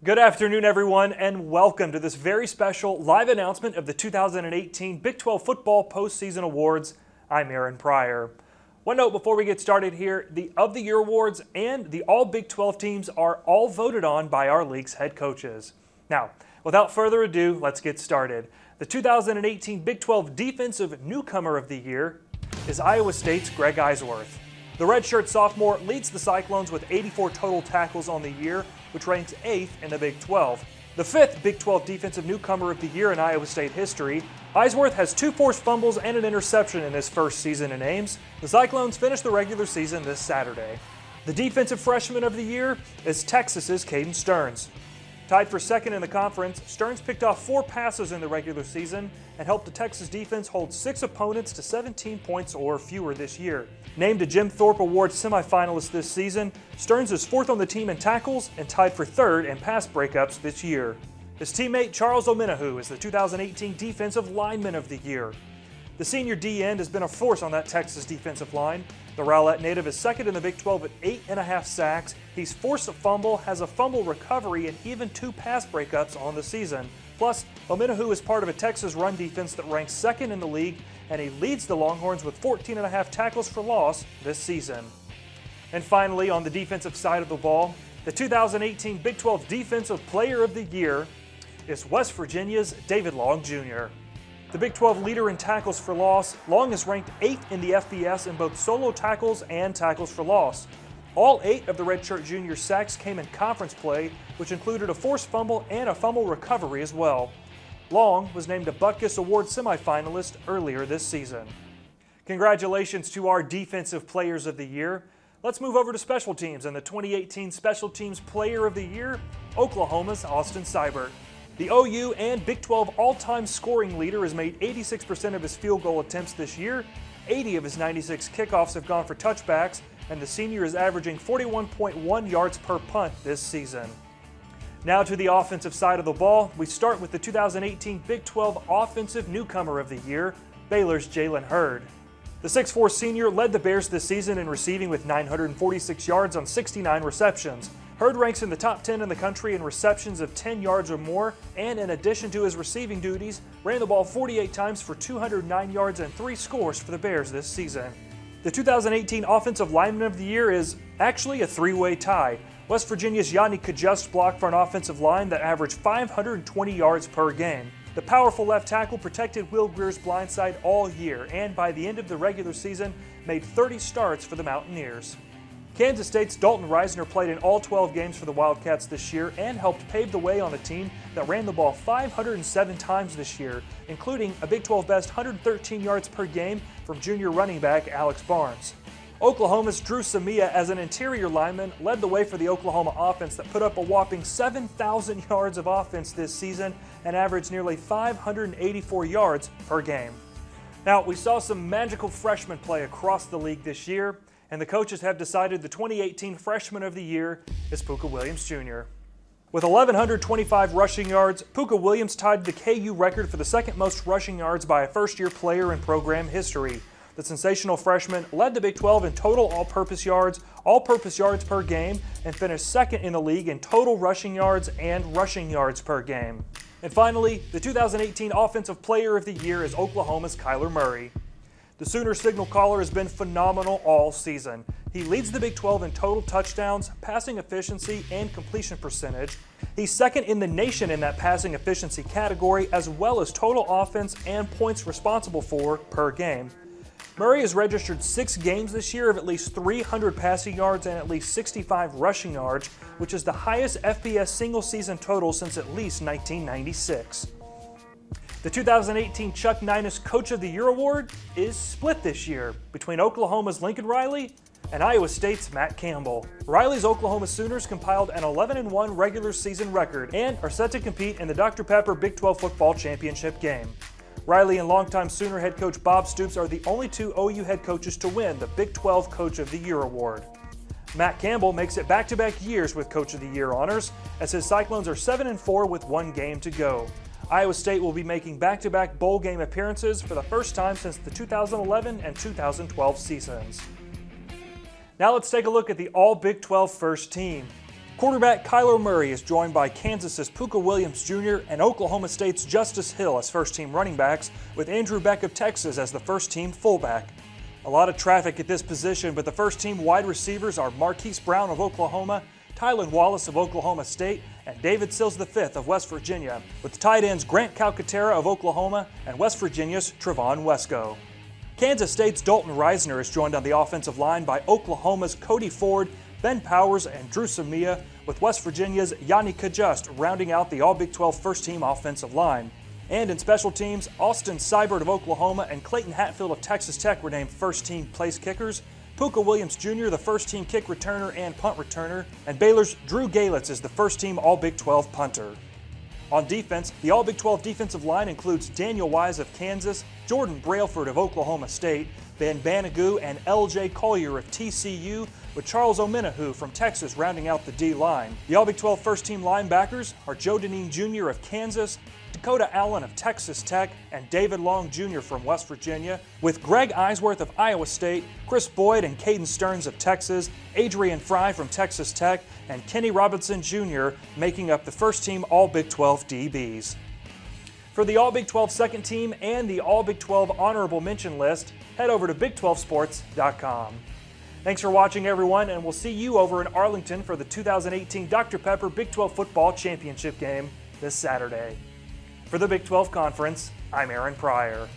Good afternoon, everyone, and welcome to this very special live announcement of the 2018 Big 12 Football Postseason Awards. I'm Aaron Pryor. One note before we get started here, the Of the Year Awards and the All Big 12 teams are all voted on by our league's head coaches. Now, without further ado, let's get started. The 2018 Big 12 Defensive Newcomer of the Year is Iowa State's Greg Eisworth. The redshirt sophomore leads the Cyclones with 84 total tackles on the year, which ranks 8th in the Big 12. The 5th Big 12 Defensive Newcomer of the Year in Iowa State history, Eisworth has 2 forced fumbles and an interception in his first season in Ames. The Cyclones finished the regular season this Saturday. The Defensive Freshman of the Year is Texas's Caden Stearns. Tied for second in the conference, Stearns picked off 4 passes in the regular season and helped the Texas defense hold 6 opponents to 17 points or fewer this year. Named a Jim Thorpe Award semifinalist this season, Stearns is 4th on the team in tackles and tied for 3rd in pass breakups this year. His teammate Charles Omenihu is the 2018 Defensive Lineman of the Year. The senior D-end has been a force on that Texas defensive line. The Rowlett native is 2nd in the Big 12 at 8.5 sacks. He's forced a fumble, has a fumble recovery, and even 2 pass breakups on the season. Plus, Omenihu is part of a Texas run defense that ranks 2nd in the league, and he leads the Longhorns with 14.5 tackles for loss this season. And finally, on the defensive side of the ball, the 2018 Big 12 Defensive Player of the Year is West Virginia's David Long Jr. The Big 12 leader in tackles for loss, Long is ranked 8th in the FBS in both solo tackles and tackles for loss. All 8 of the redshirt junior sacks came in conference play, which included a forced fumble and a fumble recovery as well. Long was named a Butkus Award semifinalist earlier this season. Congratulations to our Defensive Players of the Year. Let's move over to special teams and the 2018 Special Teams Player of the Year, Oklahoma's Austin Seibert. The OU and Big 12 all-time scoring leader has made 86% of his field goal attempts this year, 80 of his 96 kickoffs have gone for touchbacks, and the senior is averaging 41.1 yards per punt this season. Now to the offensive side of the ball, we start with the 2018 Big 12 Offensive Newcomer of the Year, Baylor's Jalen Hurd. The 6'4 senior led the Bears this season in receiving with 946 yards on 69 receptions. Hurd ranks in the top 10 in the country in receptions of 10 yards or more, and in addition to his receiving duties, ran the ball 48 times for 209 yards and 3 scores for the Bears this season. The 2018 Offensive Lineman of the Year is actually a 3-way tie. West Virginia's Yanni Kajust blocked for an offensive line that averaged 520 yards per game. The powerful left tackle protected Will Greer's blindside all year, and by the end of the regular season, made 30 starts for the Mountaineers. Kansas State's Dalton Reisner played in all 12 games for the Wildcats this year and helped pave the way on a team that ran the ball 507 times this year, including a Big 12 best 113 yards per game from junior running back Alex Barnes. Oklahoma's Drew Samia as an interior lineman led the way for the Oklahoma offense that put up a whopping 7,000 yards of offense this season and averaged nearly 584 yards per game. Now, we saw some magical freshmen play across the league this year, and the coaches have decided the 2018 Freshman of the Year is Puka Williams Jr. With 1,125 rushing yards, Puka Williams tied the KU record for the second most rushing yards by a first-year player in program history. The sensational freshman led the Big 12 in total all-purpose yards per game, and finished 2nd in the league in total rushing yards and rushing yards per game. And finally, the 2018 Offensive Player of the Year is Oklahoma's Kyler Murray. The Sooner signal caller has been phenomenal all season. He leads the Big 12 in total touchdowns, passing efficiency, and completion percentage. He's 2nd in the nation in that passing efficiency category, as well as total offense and points responsible for per game. Murray has registered 6 games this year of at least 300 passing yards and at least 65 rushing yards, which is the highest FBS single-season total since at least 1996. The 2018 Chuck Ninus Coach of the Year Award is split this year between Oklahoma's Lincoln Riley and Iowa State's Matt Campbell. Riley's Oklahoma Sooners compiled an 11-1 regular season record and are set to compete in the Dr. Pepper Big 12 Football Championship game. Riley and longtime Sooner head coach Bob Stoops are the only 2 OU head coaches to win the Big 12 Coach of the Year Award. Matt Campbell makes it back-to-back years with Coach of the Year honors, as his Cyclones are 7-4 with 1 game to go. Iowa State will be making back-to-back bowl game appearances for the first time since the 2011 and 2012 seasons. Now let's take a look at the All Big 12 first team. Quarterback Kyler Murray is joined by Kansas's Puka Williams Jr. and Oklahoma State's Justice Hill as first-team running backs, with Andrew Beck of Texas as the first-team fullback. A lot of traffic at this position, but the first-team wide receivers are Marquise Brown of Oklahoma, Tylan Wallace of Oklahoma State, and David Sills V of West Virginia, with tight ends Grant Calcaterra of Oklahoma and West Virginia's Trevon Wesco. Kansas State's Dalton Reisner is joined on the offensive line by Oklahoma's Cody Ford, Ben Powers, and Drew Samia, with West Virginia's Yanni Kajust rounding out the All-Big 12 first-team offensive line. And in special teams, Austin Seibert of Oklahoma and Clayton Hatfield of Texas Tech were named first-team place kickers. Puka Williams Jr., the first-team kick returner and punt returner, and Baylor's Drew Galitz is the first-team All-Big 12 punter. On defense, the All-Big 12 defensive line includes Daniel Wise of Kansas, Jordan Brailford of Oklahoma State, Ben Banagoo and L.J. Collier of TCU, with Charles Omenahu from Texas rounding out the D-line. The All-Big 12 first-team linebackers are Joe Deneen Jr. of Kansas, Dakota Allen of Texas Tech, and David Long Jr. from West Virginia, with Greg Eisworth of Iowa State, Chris Boyd and Caden Stearns of Texas, Adrian Fry from Texas Tech, and Kenny Robinson Jr. making up the first-team All-Big 12 DBs. For the All-Big 12 second team and the All-Big 12 honorable mention list, head over to Big12Sports.com. Thanks for watching, everyone, and we'll see you over in Arlington for the 2018 Dr. Pepper Big 12 Football Championship game this Saturday. For the Big 12 Conference, I'm Aaron Pryor.